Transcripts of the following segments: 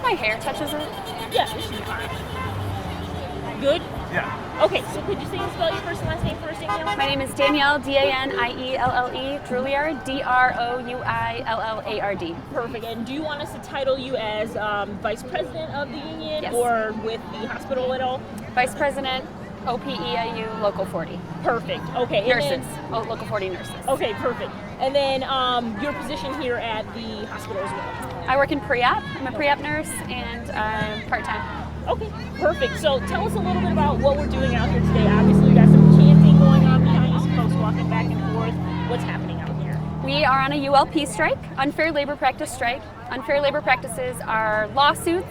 my hair touches it? Yes, it should be fine. Good? Yeah. Okay, so could you say and spell your first and last name first, Danielle? My name is Danielle, Danielle, Drouillard, Drouillard. Perfect. And do you want us to title you as Vice President of the union Yes. or with the hospital at all? Vice President, OPEIU Local 40. Perfect. Okay. and Nurses. then- Oh, Local 40 nurses. Okay, perfect. And then your position here at the hospital as well? I work in pre-op. I'm a pre-op nurse and part-time. Okay, perfect. So tell us a little bit about what we're doing out here today. Obviously, we got some chanting going on behind you, some folks walking back and forth. What's happening out here? We are on a ULP strike, unfair labor practice strike. Unfair labor practices are lawsuits,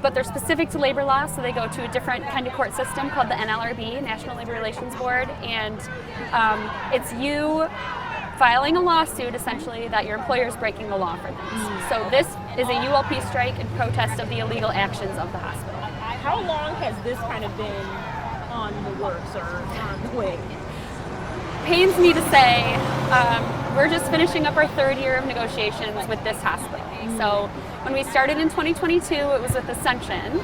but they're specific to labor law, so they go to a different kind of court system called the NLRB, National Labor Relations Board, and it's you filing a lawsuit essentially that your employer is breaking the law for things. So this is a ULP strike in protest of the illegal actions of the hospital. How long has this kind of been on the works or on the way? Pains me to say, we're just finishing up our third year of negotiations with this hospital. So when we started in 2022, it was with Ascension,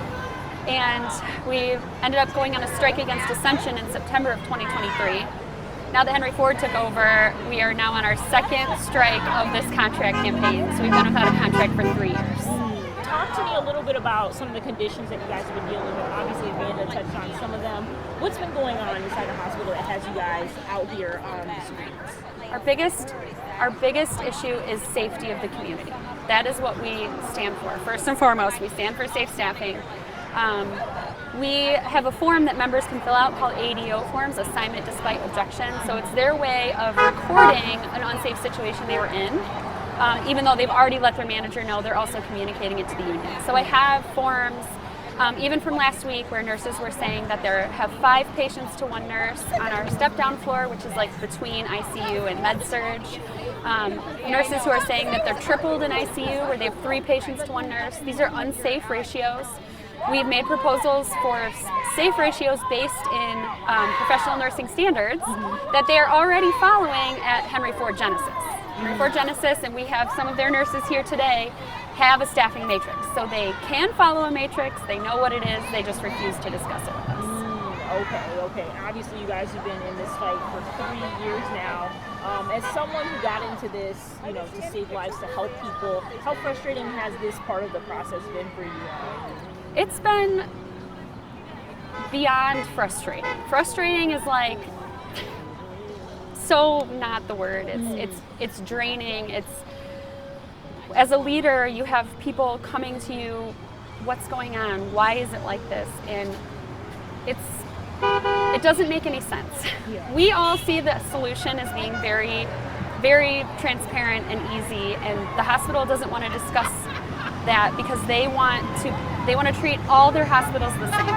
and we ended up going on a strike against Ascension in September of 2023. Now that Henry Ford took over, we are now on our second strike of this contract campaign. So we've been without a contract for 3 years. Talk to me a little bit about some of the conditions that you guys have been dealing with. Obviously, Amanda touched on some of them. What's been going on inside the hospital that has you guys out here on the streets? Our biggest issue is safety of the community. That is what we stand for. First and foremost, we stand for safe staffing. We have a form that members can fill out called ADO forms, Assignment Despite Objection. So it's their way of recording an unsafe situation they were in. Even though they've already let their manager know, they're also communicating it to the union. So I have forms, even from last week, where nurses were saying that they have 5 patients to 1 nurse on our step-down floor, which is like between ICU and med-surg. Nurses who are saying that they're tripled in ICU, where they have 3 patients to 1 nurse. These are unsafe ratios. We've made proposals for safe ratios based in professional nursing standards that they are already following at Henry Ford Genesis. Henry Ford Genesis, and we have some of their nurses here today, have a staffing matrix. So they can follow a matrix, they know what it is, they just refuse to discuss it with us. Okay. Obviously, you guys have been in this fight for 3 years now. As someone who got into this, to save lives, to help people, how frustrating has this part of the process been for you? It's been beyond frustrating. Frustrating is like so not the word. It's draining. It's, as a leader, you have people coming to you, what's going on? Why is it like this? And it doesn't make any sense. Yeah. We all see the solution as being very, very transparent and easy, and the hospital doesn't want to discuss that because they want to treat all their hospitals the same.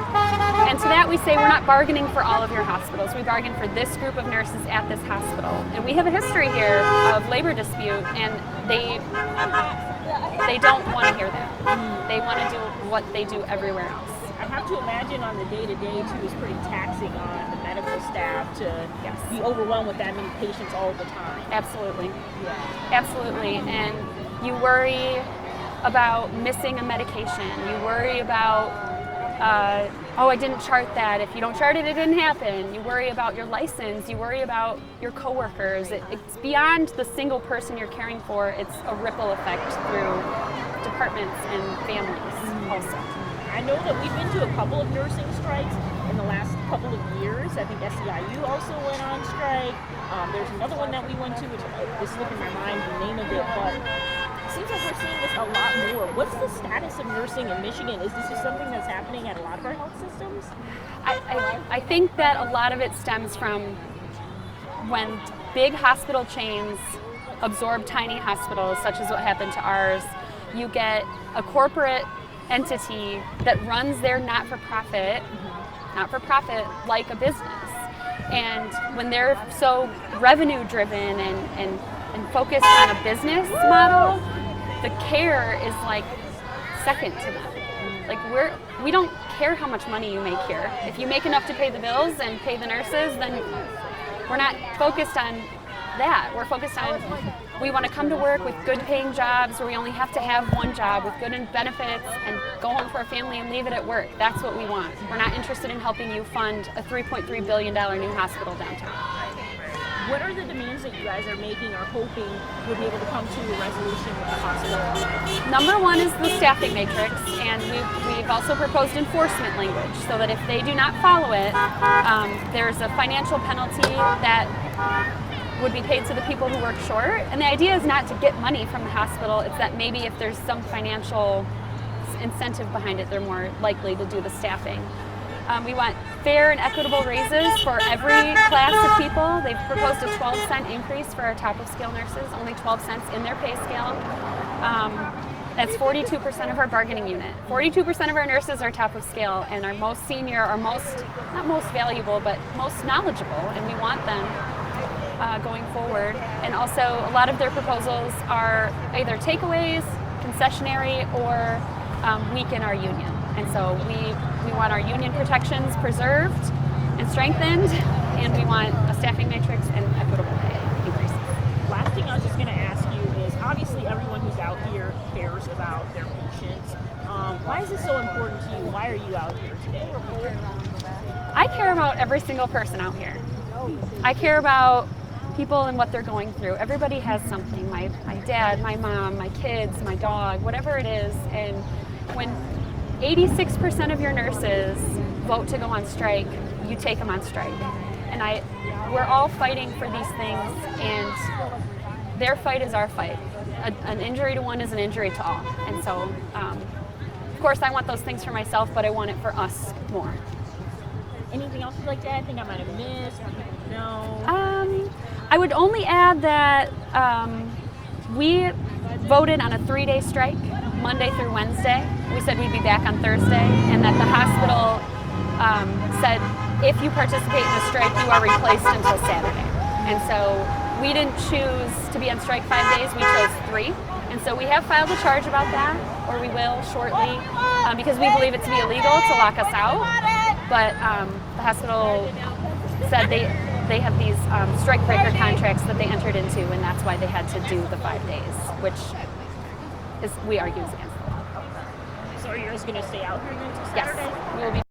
And to that we say, we're not bargaining for all of your hospitals. We bargain for this group of nurses at this hospital. And we have a history here of labor dispute, and they don't want to hear that. They want to do what they do everywhere else. I have to imagine on the day-to-day, too, is pretty taxing on the medical staff to be overwhelmed with that many patients all the time. Absolutely. Yeah. Absolutely. And you worry about missing a medication. You worry about, I didn't chart that. If you don't chart it, it didn't happen. You worry about your license. You worry about your coworkers. It's beyond the single person you're caring for. It's a ripple effect through departments and families also. I know that we've been to a couple of nursing strikes in the last couple of years. I think SEIU also went on strike. There's another one that we went to, which is slipping my mind the name of it, but it seems like we're seeing this a lot more. What's the status of nursing in Michigan? Is this just something that's happening at a lot of our health systems? I think that a lot of it stems from when big hospital chains absorb tiny hospitals, such as what happened to ours. You get a corporate entity that runs their not-for-profit like a business. And when they're so revenue-driven and focused on a business model, the care is like second to them. Like we don't care how much money you make here. If you make enough to pay the bills and pay the nurses, then we're not focused on that. We're focused on, we want to come to work with good paying jobs where we only have to have one job with good benefits and go home for our family and leave it at work. That's what we want. We're not interested in helping you fund a $3.3 billion new hospital downtown. What are the demands that you guys are making or hoping you'll be able to come to a resolution with the hospital? Number one is the staffing matrix, and we've also proposed enforcement language so that if they do not follow it, there's a financial penalty that would be paid to the people who work short. And the idea is not to get money from the hospital, it's that maybe if there's some financial incentive behind it, they're more likely to do the staffing. We want fair and equitable raises for every class of people. They've proposed a 12-cent increase for our top of scale nurses, only 12 cents in their pay scale. That's 42% of our bargaining unit. 42% of our nurses are top of scale and our most senior, or most, not most valuable, but most knowledgeable, and we want them going forward. And also a lot of their proposals are either takeaways, concessionary, or weaken our union. And so we want our union protections preserved and strengthened, and we want a staffing matrix and equitable pay increases. Last thing I was just going to ask you is, obviously everyone who's out here cares about their patients. Why is this so important to you? Why are you out here today? I care about every single person out here. I care about people and what they're going through. Everybody has something. My dad, my mom, my kids, my dog, whatever it is. And when 86% of your nurses vote to go on strike, you take them on strike. And we're all fighting for these things, and their fight is our fight. An injury to one is an injury to all. And so, of course, I want those things for myself, but I want it for us more. Anything else you'd like to add? I think I might have missed, or people to know? I would only add that we voted on a 3-day strike, Monday through Wednesday. We said we'd be back on Thursday, and that the hospital said if you participate in a strike, you are replaced until Saturday. And so we didn't choose to be on strike 5 days, we chose 3. And so we have filed a charge about that, or we will shortly, because we believe it to be illegal to lock us out. But the hospital said they have these strike breaker contracts that they entered into, and that's why they had to do the 5 days, which we argue is against the law. So are you guys going to stay out here until Saturday? Yes, we will be.